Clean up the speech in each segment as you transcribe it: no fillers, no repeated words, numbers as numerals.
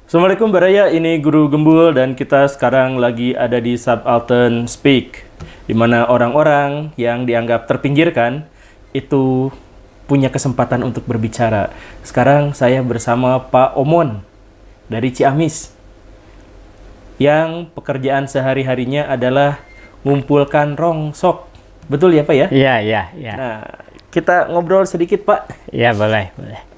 Assalamualaikum Baraya, ini Guru Gembul dan kita sekarang lagi ada di Subaltern Speak, di mana orang-orang yang dianggap terpinggirkan itu punya kesempatan untuk berbicara. Sekarang saya bersama Pak Omon dari Ciamis, yang pekerjaan sehari-harinya adalah mengumpulkan rongsok. Betul ya Pak ya? Iya. Nah, kita ngobrol sedikit Pak. Iya, boleh.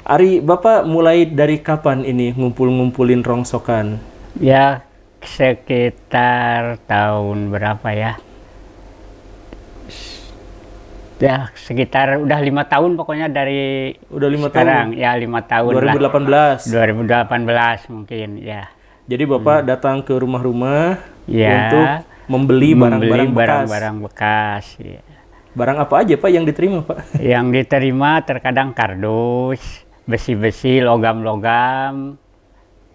Ari, Bapak mulai dari kapan ini ngumpul-ngumpulin rongsokan? Ya, sekitar tahun berapa ya? Ya, sekitar udah 5 tahun pokoknya dari Udah 5 sekarang. tahun? Ya, 5 tahun 2018. lah. 2018 mungkin, ya. Jadi Bapak datang ke rumah-rumah Ya, untuk membeli barang-barang bekas. barang-barang bekas. Ya. Barang apa aja Pak yang diterima Pak? Yang diterima terkadang kardus, besi-besi, logam-logam.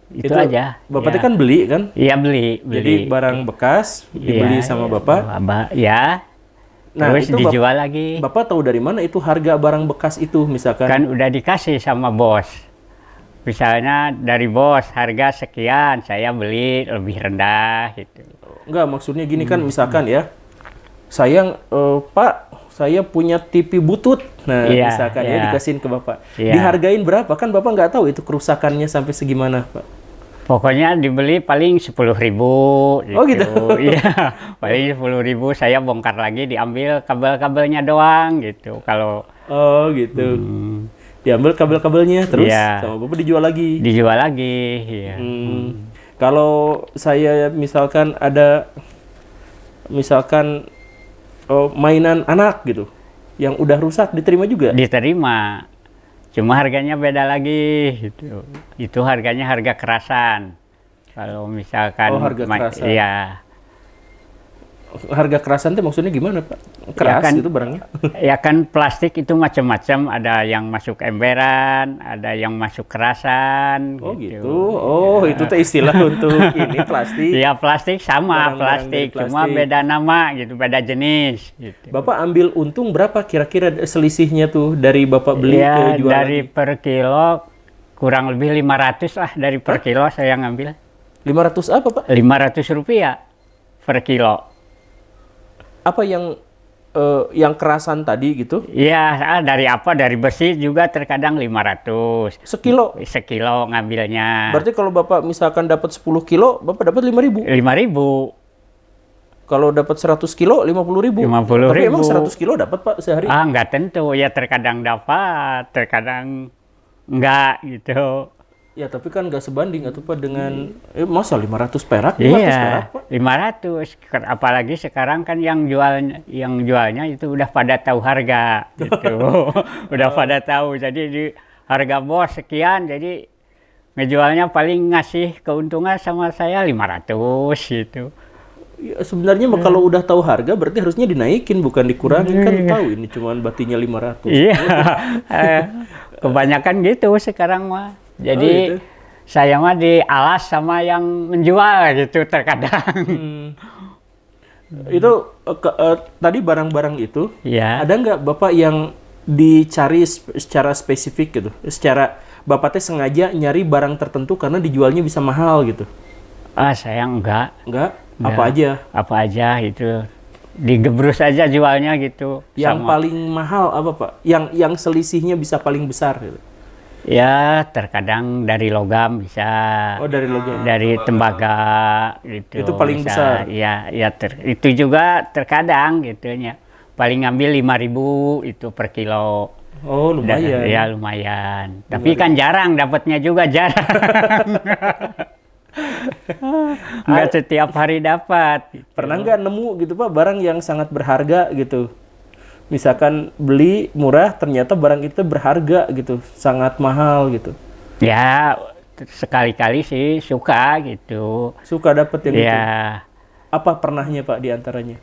Itu aja. Bapak ya. teh kan beli kan? Iya, beli. Jadi barang bekas dibeli Iya, sama iya. Bapak. Ya. Nah, Terus itu dijual lagi. Bapak tahu dari mana itu harga barang bekas itu misalkan? Kan udah dikasih sama bos. Misalnya dari bos harga sekian, saya beli lebih rendah gitu. Enggak, maksudnya gini kan misalkan ya. Sayang Pak, saya punya TV butut. Nah, Iya, misalkan ya iya. dikasihin ke Bapak. Iya. Dihargain berapa? Kan Bapak nggak tahu itu kerusakannya sampai segimana, Pak. Pokoknya dibeli paling 10.000 gitu. Oh, gitu? Iya, paling 10.000 saya bongkar lagi, diambil kabel-kabelnya doang gitu. Kalau Oh, gitu. Diambil kabel-kabelnya terus Iya. sama Bapak dijual lagi. dijual lagi, ya. Kalau saya misalkan ada mainan anak gitu yang udah rusak diterima juga. Diterima. Cuma harganya beda lagi gitu. Itu harganya harga kerasan. Kalau misalkan Oh, harga kerasan. Iya. Harga kerasan itu maksudnya gimana, Pak? Keras kan- itu barangnya? Ya kan plastik itu macam-macam, ada yang masuk emberan, ada yang masuk kerasan. Oh gitu. Oh, itu teh istilah untuk ini plastik. Iya, plastik sama Barang-barang dari plastik, cuma plastik. beda nama gitu, beda jenis gitu. Bapak ambil untung berapa kira-kira selisihnya tuh dari Bapak beli Ya, ke jual dari lagi? per kilo kurang lebih 500 lah, dari per kilo saya ngambil. 500 apa, Pak? 500 rupiah per kilo. Apa yang kerasan tadi gitu? Iya, dari apa? Dari besi juga terkadang 500. Sekilo. Sekilo ngambilnya. Berarti kalau Bapak misalkan dapat 10 kilo, Bapak dapat 5.000. 5.000. Kalau dapat 100 kilo, 50.000. 50.000. Tapi emang 100 kilo dapat, Pak, sehari? Nggak tentu. Ya terkadang dapat, terkadang enggak gitu. Ya, tapi kan nggak sebanding atau Pak dengan masa 500 perak, 500 perak, Pak? 500. Apalagi sekarang kan yang jualnya itu udah pada tahu harga gitu. Udah pada tahu. Jadi di harga bos sekian, jadi ngejualnya paling ngasih keuntungan sama saya 500 gitu. Ya, sebenarnya kalau udah tahu harga berarti harusnya dinaikin bukan dikurangin, kan tahu ini cuman batinya 500. Iya. Kebanyakan gitu sekarang mah. Jadi gitu. saya mah dialas sama yang menjual gitu terkadang. Itu tadi barang-barang itu Iya. ada nggak Bapak yang dicari secara spesifik gitu? Secara Bapak teh sengaja nyari barang tertentu karena dijualnya bisa mahal gitu? Saya enggak. Enggak? Enggak. Apa aja? Apa aja itu. Digebrus aja jualnya gitu. Yang Sama. paling mahal apa Pak? Yang selisihnya bisa paling besar gitu? Ya, terkadang dari logam bisa. Oh, dari logam. Dari tembaga gitu. Itu paling besar? Iya, ya itu juga terkadang gitunya. Paling ngambil 5.000 itu per kilo. Oh, lumayan. Ya lumayan. Tapi kan jarang, dapatnya juga jarang. Nggak setiap hari dapat. Pernah nggak nemu gitu Pak barang yang sangat berharga gitu? Misalkan beli murah ternyata barang itu berharga gitu, sangat mahal gitu. Ya sekali-kali sih suka gitu. Suka dapet yang gitu. Ya Apa pernahnya Pak di antaranya?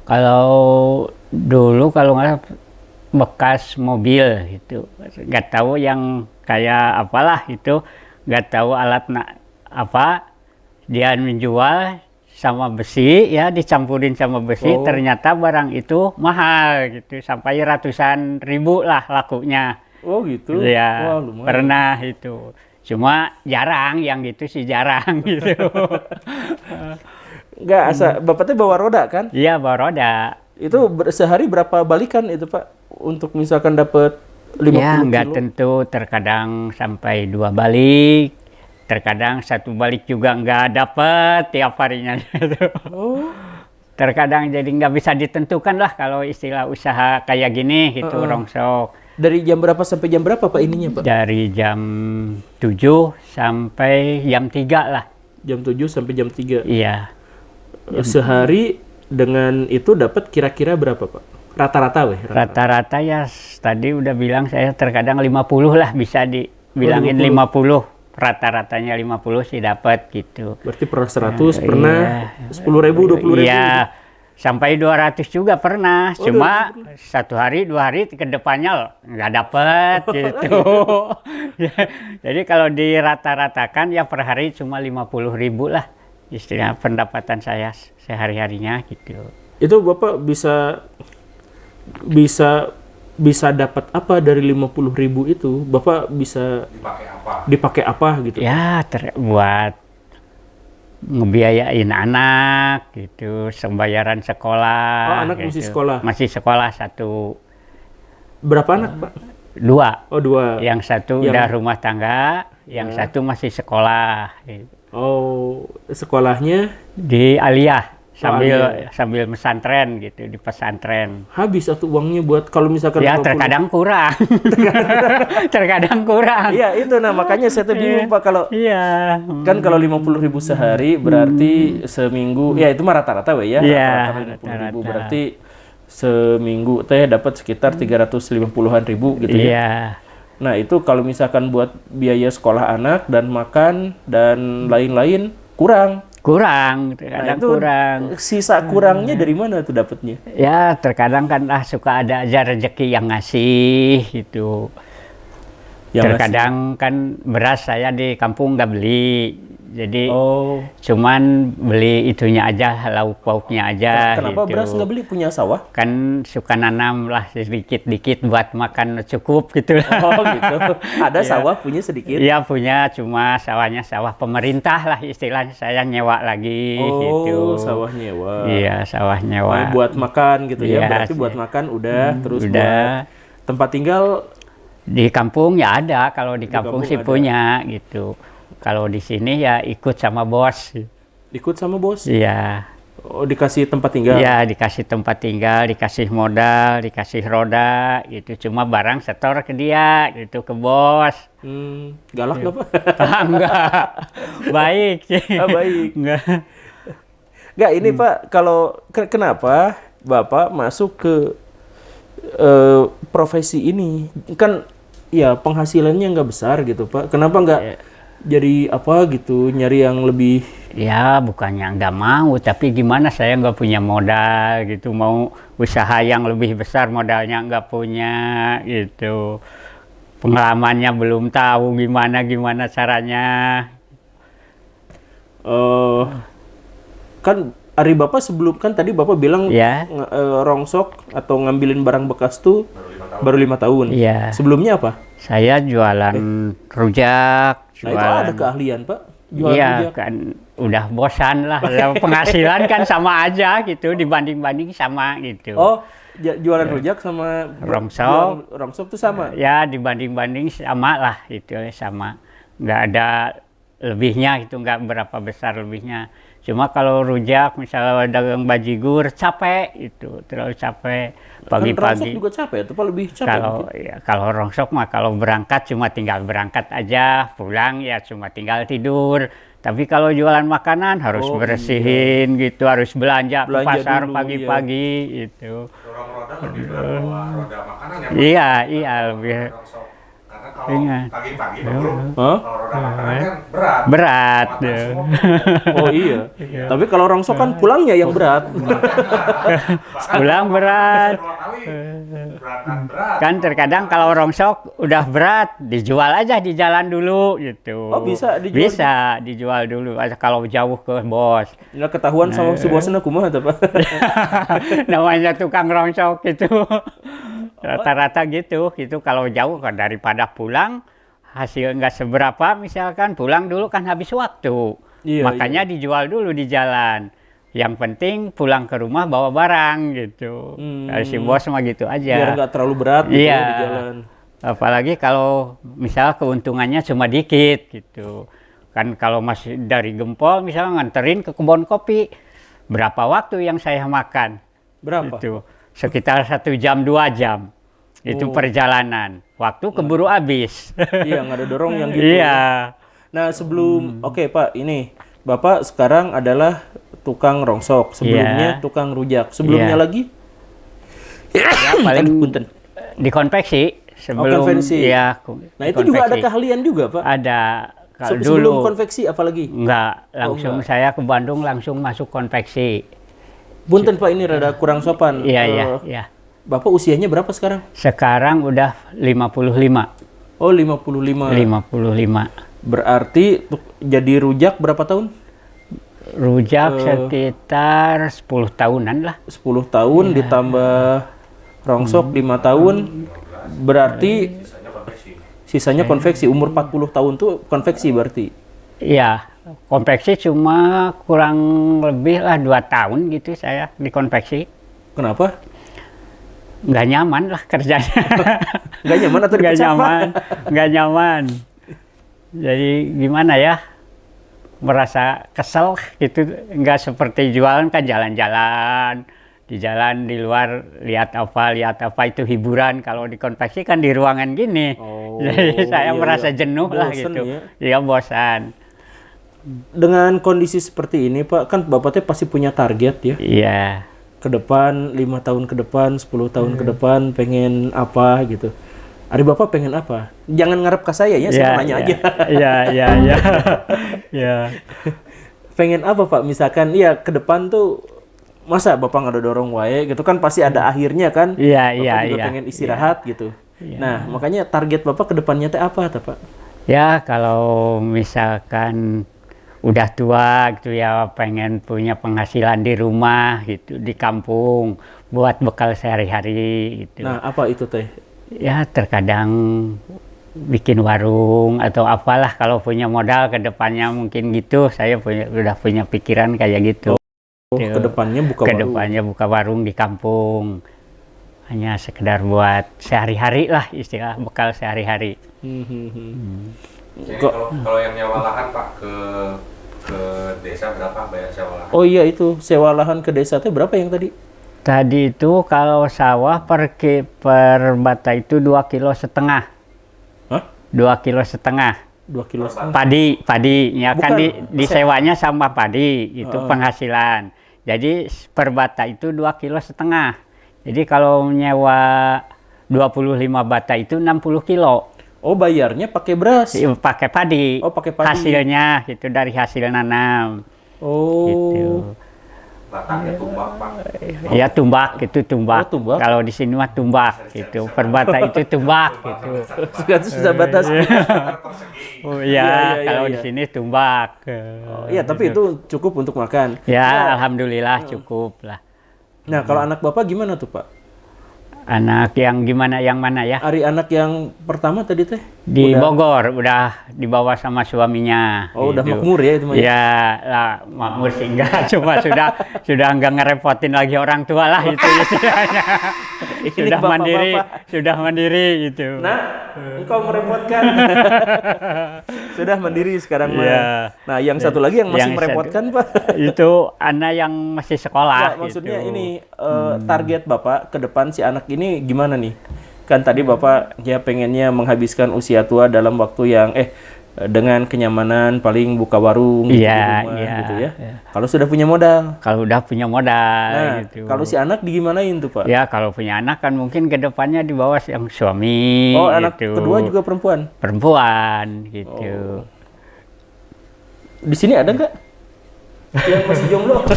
kalau dulu kalau nggak bekas mobil gitu, nggak tahu yang kayak apalah itu, nggak tahu alat apa dia menjual sama besi ya, dicampurin sama besi. Oh. Ternyata barang itu mahal gitu, sampai ratusan ribu lah lakunya. Oh gitu? Ya, Wah lumayan. pernah itu. Cuma jarang yang gitu sih jarang gitu. Nggak, Bapak teh bawa roda kan? Iya bawa roda. Itu sehari berapa balikan itu Pak? Untuk misalkan dapat 50 Ya nggak kilo? tentu, terkadang sampai 2 balik, terkadang 1 balik juga nggak dapet tiap harinya. Gitu. Oh, Terkadang jadi nggak bisa ditentukan lah kalau istilah usaha kayak gini gitu rongsok. dari jam berapa sampai jam berapa Pak ininya Pak? Dari jam 7 sampai jam 3 lah. Jam 7 sampai jam 3. Iya. Sehari dengan itu dapat kira-kira berapa Pak? Rata-rata weh. Rata-rata ya tadi udah bilang saya terkadang 50 lah bisa dibilangin 50. 50. Rata-ratanya 50 sih dapat gitu. Berarti per 100 pernah 10.000, 20.000. Iya. Sampai 200 juga pernah. Cuma 1 hari, 2 hari ke depannya nggak dapat gitu. Jadi kalau dirata-ratakan ya per hari cuma 50.000 lah. Istilah pendapatan saya sehari-harinya gitu. Itu Bapak bisa dapat apa dari 50.000 itu? Bapak bisa dipakai apa gitu? Ya buat ngebiayain anak gitu, pembayaran sekolah. Oh, anak gitu. masih sekolah? Masih sekolah 1. Berapa anak Pak? 2. Oh, 2. Yang 1 udah rumah tangga, yang 1 masih sekolah. Gitu. Oh, sekolahnya Di Aliyah sambil Aliyah. sambil pesantren gitu, di pesantren. habis satu uangnya buat kalau misalkan Ya 50. terkadang kurang. Terkadang kurang. Iya, itu nah makanya saya tuh bingung Pak kalau Iya. kan kalau 50.000 sehari berarti seminggu ya itu mah rata-rata we ya. Iya, Rata-rata 50.000 rata-rata. berarti seminggu teh dapat sekitar 350-an ribu gitu ya. Iya. Nah, itu kalau misalkan buat biaya sekolah anak dan makan dan lain-lain kurang. Kurang, Nah, terkadang itu kurang. sisa kurangnya dari mana tuh dapatnya? Ya terkadang kan suka ada aja rezeki yang ngasih gitu. Yang Terkadang kan beras saya di kampung nggak beli, jadi Oh, cuman beli itunya aja, lauk pauknya aja. kenapa gitu. beras nggak beli? Punya sawah? Kan suka nanam lah sedikit-dikit buat makan cukup gitu. Oh gitu. Ada sawah punya sedikit? Iya punya, cuma sawahnya sawah pemerintah lah istilahnya, saya nyewa lagi gitu. Oh, sawah nyewa. Iya sawah Oh, nyewa. buat makan gitu ya. Iya, Berarti buat makan udah, terus udah. buat tempat tinggal Di kampung ya ada, kalau di kampung kampung sih ada. punya gitu. Kalau di sini ya ikut sama bos. ikut sama bos. Iya. Oh, dikasih tempat tinggal. Iya, dikasih tempat tinggal, dikasih modal, dikasih roda gitu. Cuma barang setor ke dia gitu, ke bos. Galak nggak Pak? Enggak. Baik sih. Ah, baik. Enggak. Nggak, ini Pak, kalau kenapa Bapak masuk ke profesi ini? Kan ya penghasilannya nggak besar gitu Pak. Kenapa nggak jadi apa gitu, nyari yang lebih Ya bukannya nggak mau, tapi gimana saya nggak punya modal gitu. Mau usaha yang lebih besar modalnya nggak punya gitu. Pengalamannya belum tahu gimana caranya. kan Ari Bapak sebelum kan tadi Bapak bilang Ya. rongsok atau ngambilin barang bekas tuh baru 5 tahun. Iya. Sebelumnya apa? Saya jualan rujak, Nah, itu jualan. ada keahlian Pak? Jualan Iya rujak? kan udah bosan lah. Penghasilan kan sama aja gitu, dibanding sama gitu. Oh, jualan rujak sama Rongsok. jualan rongsok tuh sama? Ya dibanding sama lah itu sama. Nggak ada lebihnya gitu, nggak berapa besar lebihnya. Cuma kalau rujak misalnya dagang bajigur capek itu, terlalu capek Kan rongsok pagi-pagi. juga capek, itu Pak lebih capek Kalau mungkin. ya, kalau rongsok mah kalau berangkat cuma tinggal berangkat aja, pulang ya cuma tinggal tidur. Tapi kalau jualan makanan harus Oh, bersihin gitu, harus belanja ke Belanja pasar dulu, pagi-pagi itu. Dorong roda lebih berat bawa roda makanan ya Pak? Iya lebih Rongsok. Karena kalau Iya. pagi-pagi Pak Bro, Hah? kalau roda makanan kan berat. berat. Muatan ya. semua. Oh iya. Tapi kalau rongsok kan pulangnya yang berat. Bahkan Pulang berat. 2 kali berangkat berat. Kan terkadang kalau rongsok udah berat, dijual aja di jalan dulu gitu. Oh, bisa dijual? Bisa dijual dulu. Kalau jauh ke bos. Nggak ketahuan sama si bosnya kumaha tuh Pak? Namanya tukang rongsok gitu. Rata-rata gitu. Itu kalau jauh kan daripada pulang hasil nggak seberapa, misalkan pulang dulu kan habis waktu. Iya, Makanya dijual dulu di jalan. Yang penting pulang ke rumah bawa barang gitu. Dari si bos mah gitu aja. Biar nggak terlalu berat gitu Iya. ya di jalan. Apalagi kalau misal keuntungannya cuma dikit gitu. Kan kalau masih dari Gempol misalnya nganterin ke kebun kopi, berapa waktu yang saya makan? Berapa? Itu sekitar 1 jam 2 jam. Itu Oh. perjalanan. Waktu keburu habis. Iya, nggak ada dorong yang gitu. Iya. Nah, sebelum oke Pak, ini Bapak sekarang adalah tukang rongsok, sebelumnya Iya. tukang rujak. Sebelumnya Iya. lagi Ya, paling Aduh, punten. dikonveksi sebelum konvensi. ya. Nah, itu juga ada dikonveksi. keahlian juga, Pak. Ada. Kalau Sebelum dulu konveksi apalagi? enggak, langsung enggak. saya ke Bandung langsung masuk konveksi. Punten Pak, ini rada kurang sopan. Iya, iya, Eh, iya. Bapak usianya berapa sekarang? Sekarang udah 55. Oh, 55. 55. Berarti jadi rujak berapa tahun? Rujak sekitar 10 tahunan lah. 10 tahun ditambah rongsok 5 tahun. Berarti sisanya konveksi. Umur 40 tahun tuh konveksi berarti. Iya, konveksi cuma kurang lebih lah 2 tahun gitu saya di konveksi. Kenapa? Nggak nyaman lah kerjanya. Nggak nyaman atau Nggak dipecat, Pak? nyaman, nggak nyaman. Jadi gimana ya? Merasa kesel gitu, nggak seperti jualan kan jalan-jalan. Di jalan, di luar, lihat apa itu hiburan. Kalau di konveksi kan di ruangan gini. Oh, Jadi saya iya, merasa iya. jenuh lah Bosen gitu. ya. Iya, bosan. Dengan kondisi seperti ini, Pak, kan Bapaknya pasti punya target ya. Iya. Ke depan, 5 tahun ke depan, 10 tahun ke depan, pengen apa gitu. Ari Bapak pengen apa? Jangan ngarep ke saya ya, saya mau nanya aja. Iya, iya, iya. Iya. Pengen apa Pak? Misalkan, ya ke depan tuh, masa Bapak nggak ada dorong wae gitu kan pasti ada akhirnya kan. Iya, Bapak iya, juga iya. pengen istirahat gitu. Nah, makanya target Bapak ke depannya teh apa, teh, Pak? Ya, kalau misalkan udah tua gitu ya, pengen punya penghasilan di rumah gitu, di kampung, buat bekal sehari-hari gitu. Nah, apa itu teh? Ya, terkadang bikin warung atau apalah kalau punya modal ke depannya mungkin gitu. Saya udah punya pikiran kayak gitu. Oh, ke depannya buka Ke warung. depannya buka warung di kampung. Hanya sekedar buat sehari-hari lah, istilah bekal sehari-hari. Jadi kalau yang nyewa lahan Pak ke desa berapa bayar sewa lahan? Oh iya itu, sewa lahan ke desa teh berapa yang tadi? Tadi itu kalau sawah per bata itu 2,5 kilo. Hah? 2,5 kilo. 2 kilo. Padi ya kan Bukan, disewanya sama padi itu penghasilan. Jadi per bata itu 2,5 kilo. Jadi kalau nyewa 25 bata itu 60 kilo. Oh, bayarnya pakai beras. Pakai padi. Oh, pakai padi. Hasilnya itu dari hasil nanam. Oh. Gitu. Batangnya tumbak Pak. Ya tumbak itu tumbak. Oh, tumbak. Kalau di sini mah tumbak gitu. Per bata itu tumbak gitu. Susah batas. Oh Iya, iya, iya, iya, kalau iya. di sini tumbak. Oh, iya, tapi itu cukup untuk makan. Ya, alhamdulillah cukup lah. Nah, kalau anak Bapak gimana tuh, Pak? Anak yang gimana, yang mana ya? Ari anak yang pertama tadi teh? Di Udah- Bogor, udah dibawa sama suaminya. Oh, udah gitu. makmur ya itu mah. Ya, lah, makmur sih enggak, cuma sudah enggak ngerepotin lagi orang tua lah itu istilahnya. Ini Sudah mandiri, bapak-bapak. sudah mandiri gitu. Nah, engkau merepotkan. Sudah mandiri sekarang mah. Iya. Nah, yang satu lagi yang masih Yang merepotkan, Pak. Itu anak yang masih sekolah. Nggak, maksudnya gitu. ini target Bapak ke depan si anak ini gimana nih? Kan tadi Bapak ya pengennya menghabiskan usia tua dalam waktu yang dengan kenyamanan paling buka warung gitu Iya, di rumah iya, gitu ya. iya. Kalau sudah punya modal. Kalau udah punya modal Nah, gitu. kalau si anak digimanain tuh, Pak? Ya kalau punya anak kan mungkin ke depannya di bawah yang suami. Oh, anak gitu. kedua juga perempuan. Perempuan gitu. Di sini ada nggak yang masih jomblo?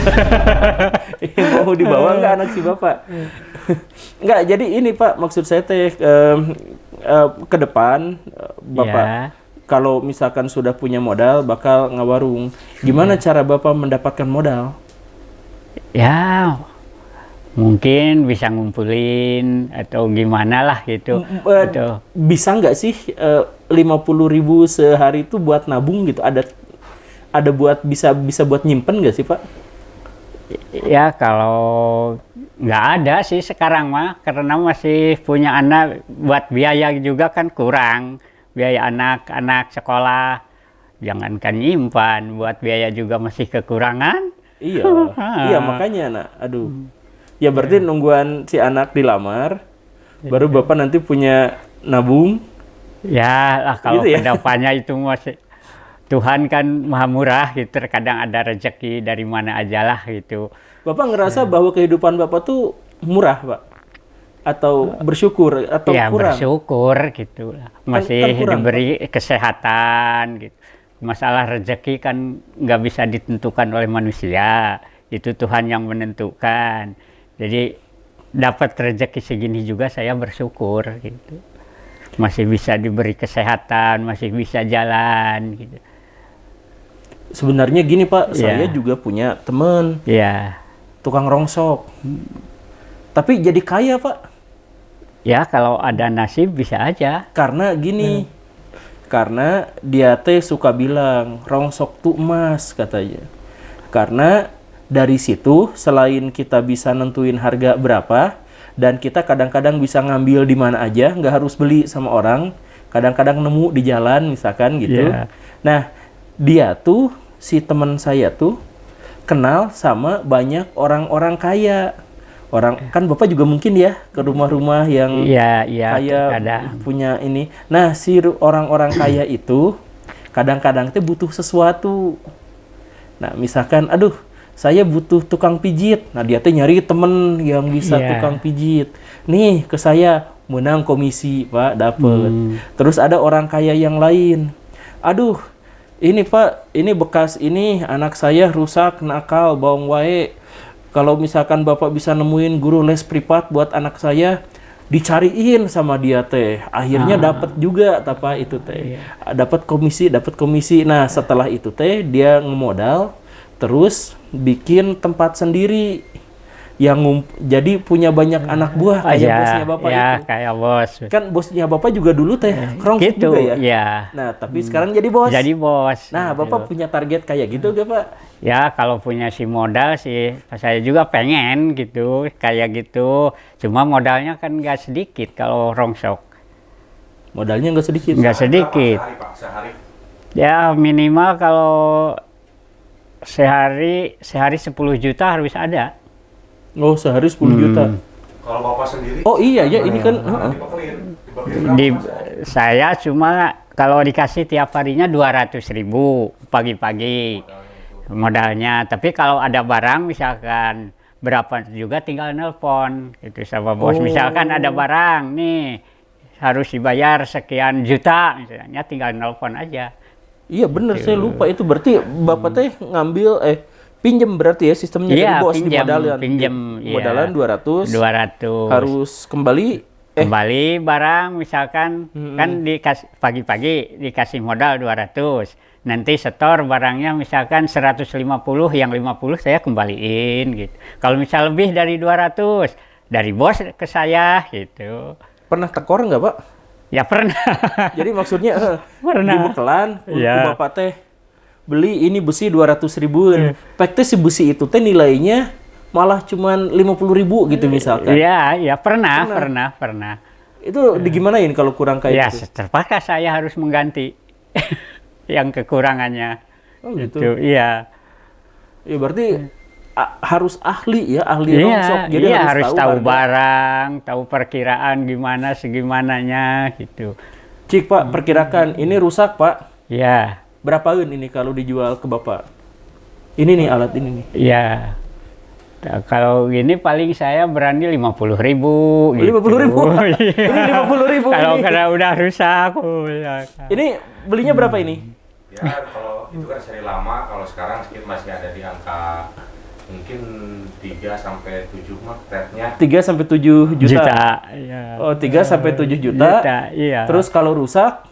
Yang mau dibawa nggak anak si Bapak? Nggak, jadi ini Pak, maksud saya teh ke depan Bapak Ya. kalau misalkan sudah punya modal bakal ngawarung. Gimana cara Bapak mendapatkan modal? Ya Mungkin bisa ngumpulin atau gimana lah gitu. Gitu. Bisa nggak sih 50.000 sehari itu buat nabung gitu? Ada buat bisa buat nyimpen nggak sih Pak? Ya kalau nggak ada sih sekarang mah, karena masih punya anak, buat biaya juga kan kurang. Biaya anak-anak sekolah, jangankan nyimpan, buat biaya juga masih kekurangan. Iya, iya makanya nak. Aduh. Ya berarti nungguan si anak dilamar, baru Bapak nanti punya nabung. Ya lah kalau Gitu ya? kedepannya itu masih Tuhan kan maha murah gitu, terkadang ada rezeki dari mana aja lah gitu. Bapak ngerasa bahwa kehidupan Bapak tuh murah, Pak? Atau bersyukur atau Ya kurang? bersyukur gitu lah. Masih kan kurang, diberi kesehatan gitu. Masalah rezeki kan nggak bisa ditentukan oleh manusia, itu Tuhan yang menentukan. Jadi dapat rezeki segini juga saya bersyukur gitu. Masih bisa diberi kesehatan, masih bisa jalan gitu. Sebenarnya gini Pak, Iya. saya juga punya temen Ya, tukang rongsok. Tapi jadi kaya Pak. ya kalau ada nasib bisa aja. Karena gini, karena dia teh suka bilang rongsok tuh emas katanya. Karena dari situ selain kita bisa nentuin harga berapa dan kita kadang-kadang bisa ngambil di mana aja, nggak harus beli sama orang. Kadang-kadang nemu di jalan misalkan gitu. Iya. Nah, dia tuh si teman saya tuh kenal sama banyak orang-orang kaya. Orang kan Bapak juga mungkin ya ke rumah-rumah yang Iya, iya kaya ada. punya ini. Nah, si orang-orang kaya itu kadang-kadang teh butuh sesuatu. Nah, misalkan, aduh, saya butuh tukang pijit. Nah, dia teh nyari temen yang bisa Iya. tukang pijit. Nih, ke saya menang komisi, Pak, dapet. Terus ada orang kaya yang lain. Aduh, ini Pak, ini bekas ini anak saya rusak, nakal, bawang wae. Kalau misalkan Bapak bisa nemuin guru les privat buat anak saya, dicariin sama dia teh. Akhirnya dapat juga apa itu teh. Dapat komisi. Nah, setelah itu teh dia ngemodal terus bikin tempat sendiri yang jadi punya banyak anak buah kayak Iya, bosnya Bapak ya, itu. kayak bos. Kan bosnya Bapak juga dulu teh rongsok Gitu, juga ya. ya. Nah, tapi sekarang jadi bos. Jadi bos. Nah, gitu. Bapak punya target kayak gitu gak, Pak? Ya kalau punya si modal sih, saya juga pengen gitu, kayak gitu. Cuma modalnya kan nggak sedikit kalau rongsok. Modalnya nggak sedikit. Nggak sedikit. Sehari, Pak, sehari. Ya minimal kalau sehari 10 juta harus ada. Oh, sehari 10 juta. Kalau Bapak sendiri, Oh iya ya, ini kan dibekelin berapa, Di, Mas? saya cuma kalau dikasih tiap harinya 200.000 pagi-pagi modalnya. Tapi kalau ada barang misalkan berapa juga tinggal nelpon itu sama bos. Oh. Misalkan ada barang nih harus dibayar sekian juta misalnya, tinggal nelpon aja. iya bener, saya lupa itu berarti Bapak teh ngambil pinjem berarti ya sistemnya Iya, dari bos di pinjam, modalan. pinjam, iya. Modalan 200. 200. Harus kembali Kembali barang misalkan kan dikasih pagi-pagi dikasih modal 200. Nanti setor barangnya misalkan 150, yang 50 saya kembaliin gitu. Kalau misal lebih dari 200 dari bos ke saya gitu. pernah tekor nggak, Pak? Ya pernah. Jadi maksudnya Pernah. di bekelan Iya. Bapak teh beli ini besi 200.000. Pek teh si besi itu teh nilainya malah cuman 50.000 gitu misalkan. Iya, ya pernah. Itu digimanain kalau kurang Ya kayak gitu? terpaksa saya harus mengganti yang kekurangannya. Oh gitu. Itu, iya. Ya berarti harus ahli ya, ahli rongsok. Jadi Iya, harus tahu harga. barang, tahu perkiraan gimana segimananya gitu. Cik Pak, perkirakan ini rusak Pak. Ya, Berapaan ini kalau dijual ke Bapak? Ini nih alat ini nih. ya. Nah, kalau gini paling saya berani 50.000 gitu. 50.000? Iya. Ini 50.000 Kalau ini. karena udah rusak. Oh, ya. Ini belinya berapa ini? Ya, kalau itu kan seri lama, kalau sekarang masih ada di angka mungkin 3 sampai 7 mah rate-nya. 3 sampai 7 juta. Iya. Oh, 3 sampai 7 juta. Iya. Terus kalau rusak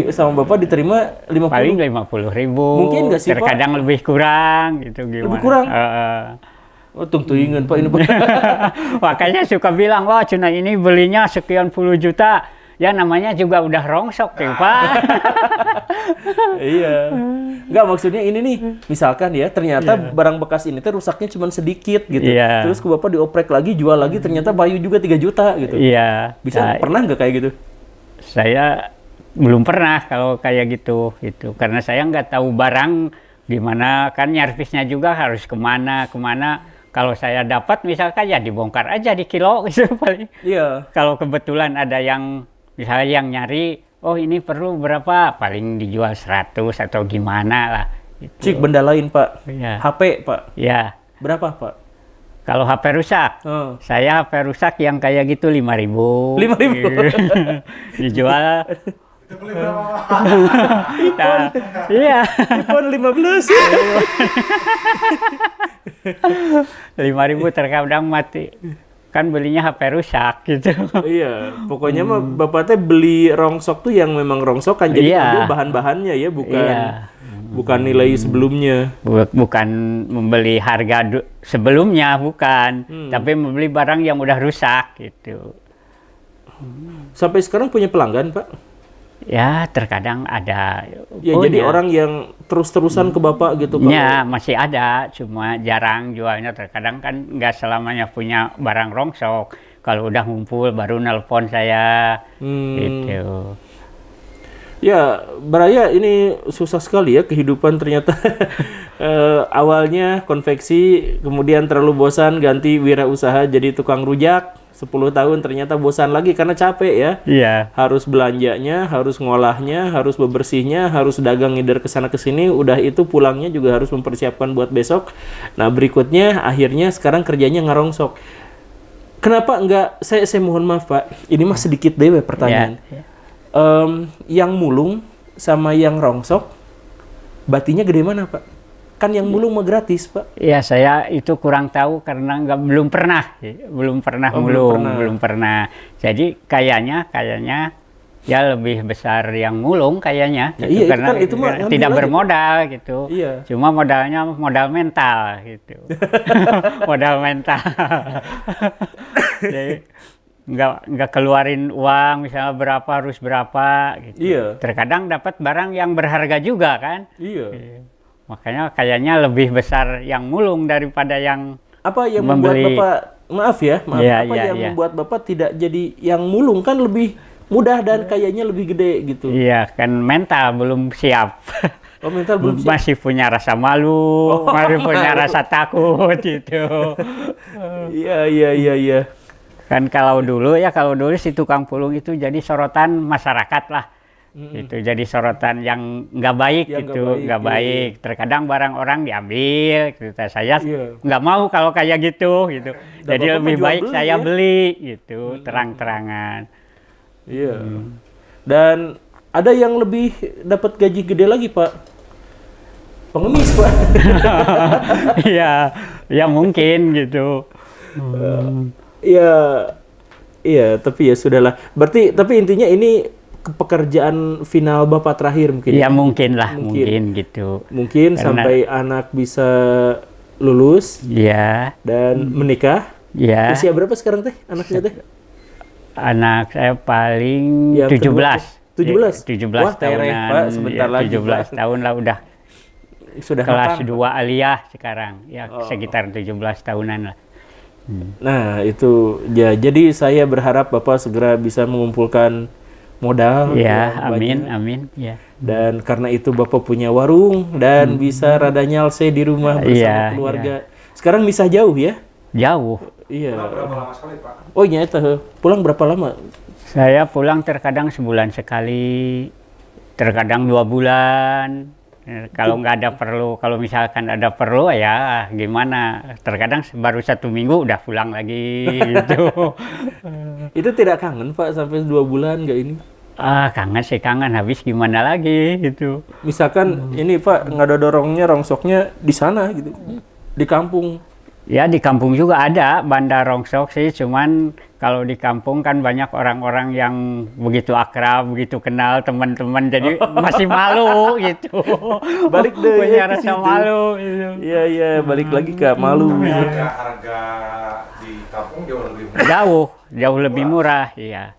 sama Bapak diterima 50. paling 50.000. Mungkin nggak sih, Pak? Terkadang lebih kurang gitu gimana. Lebih kurang? Oh, tungtuingan Pak ini Pak. Makanya suka bilang, wah Cuna ini belinya sekian puluh juta. Ya namanya juga udah rongsok ya Pak. Iya. Enggak, maksudnya ini nih, misalkan ya, ternyata barang bekas ini tuh rusaknya cuma sedikit gitu. Iya. Terus ke Bapak dioprek lagi, jual lagi, ternyata bayu juga 3 juta gitu. Iya. Bisa, Nah, pernah nggak kayak gitu? saya belum pernah kalau kayak gitu. Karena saya nggak tahu barang gimana, kan nyervisnya juga harus kemana. Kalau saya dapat misalkan ya dibongkar aja di kilo gitu paling. Iya. Kalau kebetulan ada yang misalnya yang nyari, oh ini perlu berapa, paling dijual 100 atau gimana lah. Cik, benda lain Pak. Iya. HP Pak. Ya, Berapa Pak? kalau HP rusak, Oh. saya HP rusak yang kayak gitu 5.000. 5.000. Dijual. Itu beli berapa Pak? Nah, iya. iPhone 15. 5.000 terkadang mati. Kan belinya HP rusak gitu. Iya, pokoknya mah Bapak teh beli rongsok tuh yang memang rongsok kan, jadi Iya. ambil bahan-bahannya ya, bukan Iya. bukan nilai sebelumnya. Bukan membeli harga sebelumnya, bukan. Tapi membeli barang yang udah rusak gitu. Sampai sekarang punya pelanggan Pak? Ya, terkadang ada. Ya, punya. jadi orang yang terus-terusan ke Bapak gitu kalau Ya, masih ada, cuma jarang jualnya. Terkadang kan nggak selamanya punya barang rongsok. Kalau udah ngumpul baru nelpon saya, gitu. Ya, Baraya ini susah sekali ya kehidupan ternyata. Awalnya konveksi, kemudian terlalu bosan ganti wirausaha jadi tukang rujak. 10 tahun ternyata bosan lagi karena capek ya. Iya. Harus belanjanya, harus ngolahnya, harus bebersihnya, harus dagang ngider ke sana ke sini. Udah itu pulangnya juga harus mempersiapkan buat besok. Nah, berikutnya akhirnya sekarang kerjanya ngarongsok. Kenapa enggak, saya mohon maaf Pak, ini mah sedikit deh pertanyaan. Iya. Yang mulung sama yang rongsok, batinya gede mana Pak? Kan yang mulung mah gratis Pak. Ya, saya itu kurang tahu karena belum pernah Oh, mulung, belum pernah. belum pernah. Jadi kayaknya ya lebih besar yang mulung kayaknya. Ya, gitu, iya, itu karena kan, itu mah ngambil tidak aja. bermodal gitu. Iya. Cuma modalnya modal mental gitu. Modal mental. Jadi nggak keluarin uang misalnya berapa harus berapa gitu. Iya. Terkadang dapat barang yang berharga juga kan. Iya. Makanya kayaknya lebih besar yang mulung daripada yang Apa yang membeli. membuat Bapak, maaf, Iya, apa iya, yang iya. membuat Bapak tidak jadi yang mulung, kan lebih mudah dan kayaknya lebih gede gitu. Iya kan mental belum siap. Oh, mental belum siap. Masih punya rasa malu, masih punya rasa takut gitu. Iya. Kan kalau dulu si tukang pulung itu jadi sorotan masyarakat lah. Itu jadi sorotan yang nggak baik Yang gitu, nggak nggak baik, baik. Terkadang barang orang diambil gitu. Saya Iya. nggak mau kalau kayak gitu. Jadi Bapak lebih mah jual baik beli, saya ya? beli gitu, terang-terangan. Iya. Dan ada yang lebih dapat gaji gede lagi, Pak. Pengemis, Pak. Iya, ya mungkin gitu. Iya. Iya, tapi ya sudahlah. Berarti tapi intinya ini pekerjaan final Bapak terakhir mungkin. Ya mungkin lah, Mungkin. mungkin gitu. Mungkin Karena- sampai anak bisa lulus Ya, dan menikah. ya. Usia berapa sekarang teh anaknya teh? Anak saya paling Yang 17. 17? 17 Wah, terek, tahunan. Pak, sebentar Ya, lagi, 17 Pak. tahun lah udah Sudah kelas matang, 2 aliyah sekarang. Ya, Oh. sekitar 17 tahunan lah. Nah, itu ya. Jadi saya berharap Bapak segera bisa mengumpulkan modal Ya, yang amin, banyak. amin. Ya. Dan karena itu Bapak punya warung dan bisa rada nyalse di rumah bersama Iya, keluarga. Sekarang misah jauh ya? Jauh. Iya. Berapa lama sekali Pak? Oh iya, itu pulang berapa lama? Saya pulang terkadang sebulan sekali, terkadang 2 bulan. Kalau nggak ada perlu, kalau misalkan ada perlu ya gimana. Terkadang baru 1 minggu udah pulang lagi gitu. Itu tidak kangen Pak sampai 2 bulan nggak ini? Kangen sih kangen, habis gimana lagi gitu. Misalkan ini Pak nggak ada dorongnya rongsoknya di sana gitu, di kampung. Ya di kampung juga ada banda rongsok sih, cuman kalau di kampung kan banyak orang-orang yang begitu akrab, begitu kenal teman-teman, jadi masih malu gitu. Balik deh Punya ya ke rasa situ. malu gitu. Iya iya, balik lagi ke malu. Harga di kampung jauh lebih murah. Jauh lebih murah, iya.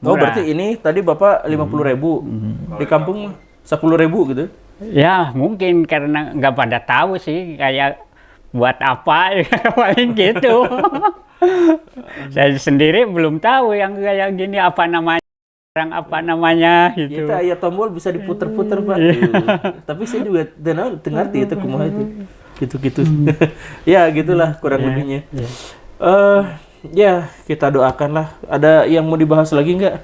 Oh Murah. berarti ini tadi Bapak 50.000, di kampung 10.000 gitu? Ya mungkin karena nggak pada tahu sih kayak buat apa paling gitu. Saya sendiri belum tahu yang kayak gini apa namanya, orang apa namanya gitu. Itu ayat tombol bisa diputer-puter Pak. Tuh. Tapi saya juga ngerti itu kumaha itu. Gitu-gitu. Ya gitulah kurang lebihnya. Ya kita doakanlah. Ada yang mau dibahas lagi nggak?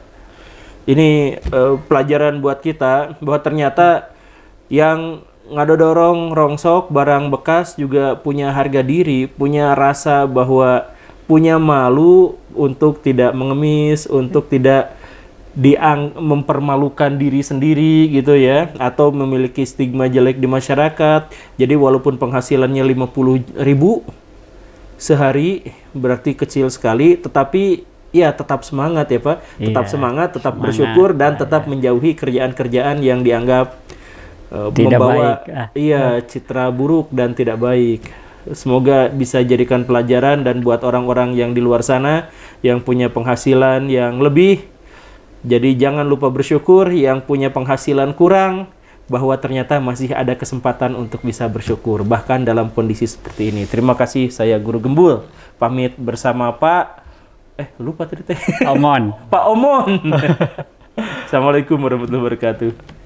Ini pelajaran buat kita bahwa ternyata yang ngadodorong rongsok barang bekas juga punya harga diri, punya rasa bahwa punya malu untuk tidak mengemis, untuk tidak mempermalukan diri sendiri gitu ya, atau memiliki stigma jelek di masyarakat. Jadi walaupun penghasilannya 50.000 sehari berarti kecil sekali, tetapi ya tetap semangat ya Pak, tetap Iya, semangat, tetap semangat. bersyukur dan tetap menjauhi kerjaan-kerjaan yang dianggap Tidak membawa baik. iya citra buruk dan tidak baik. Semoga bisa jadikan pelajaran dan buat orang-orang yang di luar sana yang punya penghasilan yang lebih. Jadi jangan lupa bersyukur, yang punya penghasilan kurang bahwa ternyata masih ada kesempatan untuk bisa bersyukur bahkan dalam kondisi seperti ini. Terima kasih, saya Guru Gembul pamit bersama Pak lupa tadi teh. Omon. Pak Omon. Assalamualaikum warahmatullahi wabarakatuh.